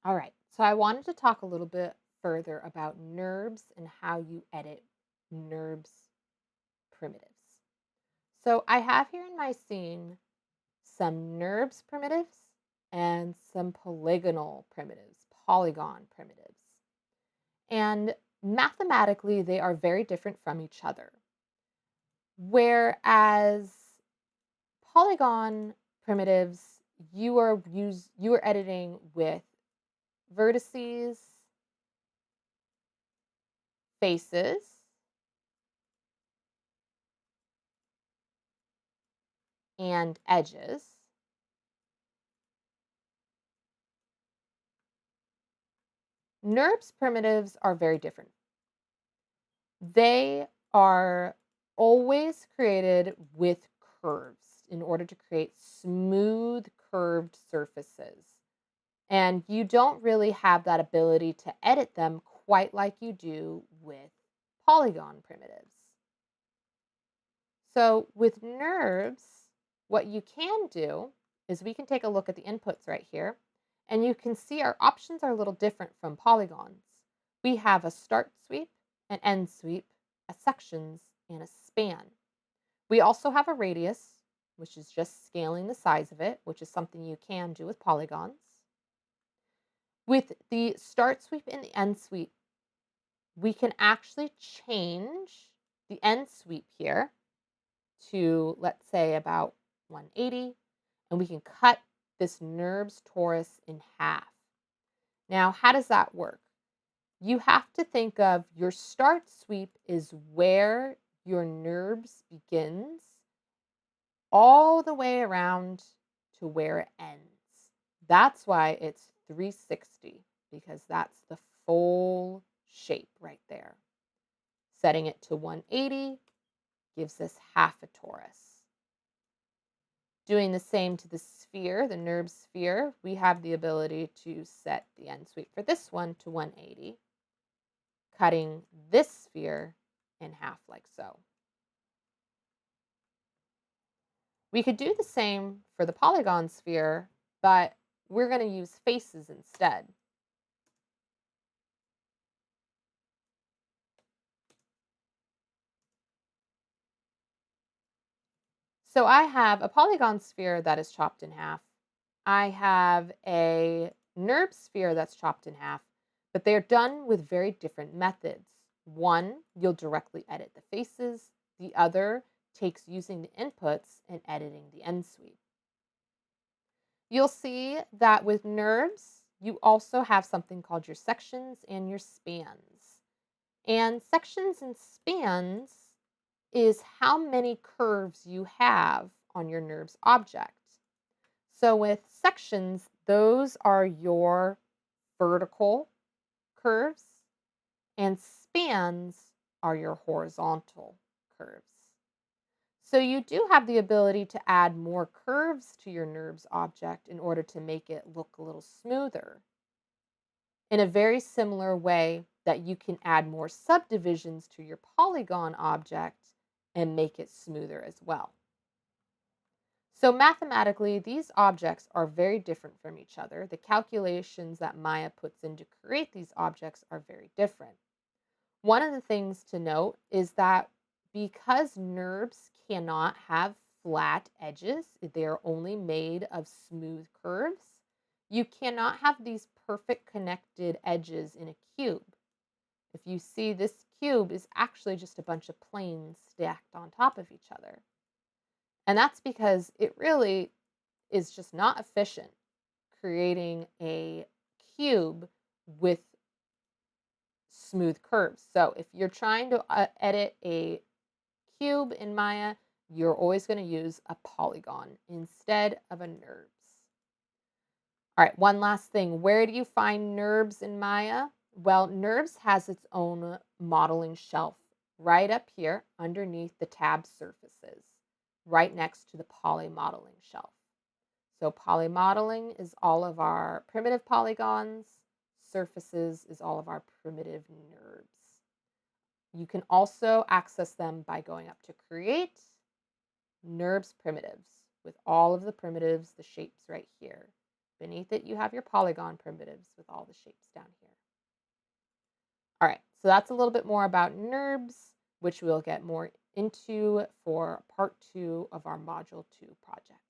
All right, so I wanted to talk a little bit further about NURBS and how you edit NURBS primitives. So I have here in my scene some NURBS primitives and some polygonal primitives, polygon primitives. And mathematically, they are very different from each other. Whereas polygon primitives, you are editing with vertices, faces, and edges. NURBS primitives are very different. They are always created with curves in order to create smooth curved surfaces. And you don't really have that ability to edit them quite like you do with polygon primitives. So with NURBS, what you can do is we can take a look at the inputs right here, and you can see our options are a little different from polygons. We have a start sweep, an end sweep, a sections, and a span. We also have a radius, which is just scaling the size of it, which is something you can do with polygons. With the start sweep and the end sweep, we can actually change the end sweep here to, let's say, about 180, and we can cut this NURBS torus in half. Now, how does that work? You have to think of your start sweep is where your NURBS begins all the way around to where it ends. That's why it's 360, because that's the full shape right there. Setting it to 180 gives us half a torus. Doing the same to the sphere, the NURBS sphere, we have the ability to set the end sweep for this one to 180, cutting this sphere in half like so. We could do the same for the polygon sphere, but we're going to use faces instead. So I have a polygon sphere that is chopped in half. I have a NURBS sphere that's chopped in half, but they're done with very different methods. One, you'll directly edit the faces. The other takes using the inputs and editing the end sweep. You'll see that with NURBS, you also have something called your sections and your spans. And sections and spans is how many curves you have on your NURBS object. So with sections, those are your vertical curves, and spans are your horizontal curves. So you do have the ability to add more curves to your NURBS object in order to make it look a little smoother. In a very similar way that you can add more subdivisions to your polygon object and make it smoother as well. So mathematically, these objects are very different from each other. The calculations that Maya puts in to create these objects are very different. One of the things to note is that because NURBS cannot have flat edges, they're only made of smooth curves, you cannot have these perfect connected edges in a cube. If you see, this cube is actually just a bunch of planes stacked on top of each other. And that's because it really is just not efficient creating a cube with smooth curves. So if you're trying to edit a cube in Maya, you're always going to use a polygon instead of a NURBS. All right, one last thing. Where do you find NURBS in Maya? Well, NURBS has its own modeling shelf right up here underneath the tab surfaces, right next to the poly modeling shelf. So poly modeling is all of our primitive polygons. Surfaces is all of our primitive NURBS. You can also access them by going up to Create, NURBS Primitives, with all of the primitives, the shapes right here. Beneath it, you have your polygon primitives with all the shapes down here. All right, so that's a little bit more about NURBS, which we'll get more into for part 2 of our Module 2 project.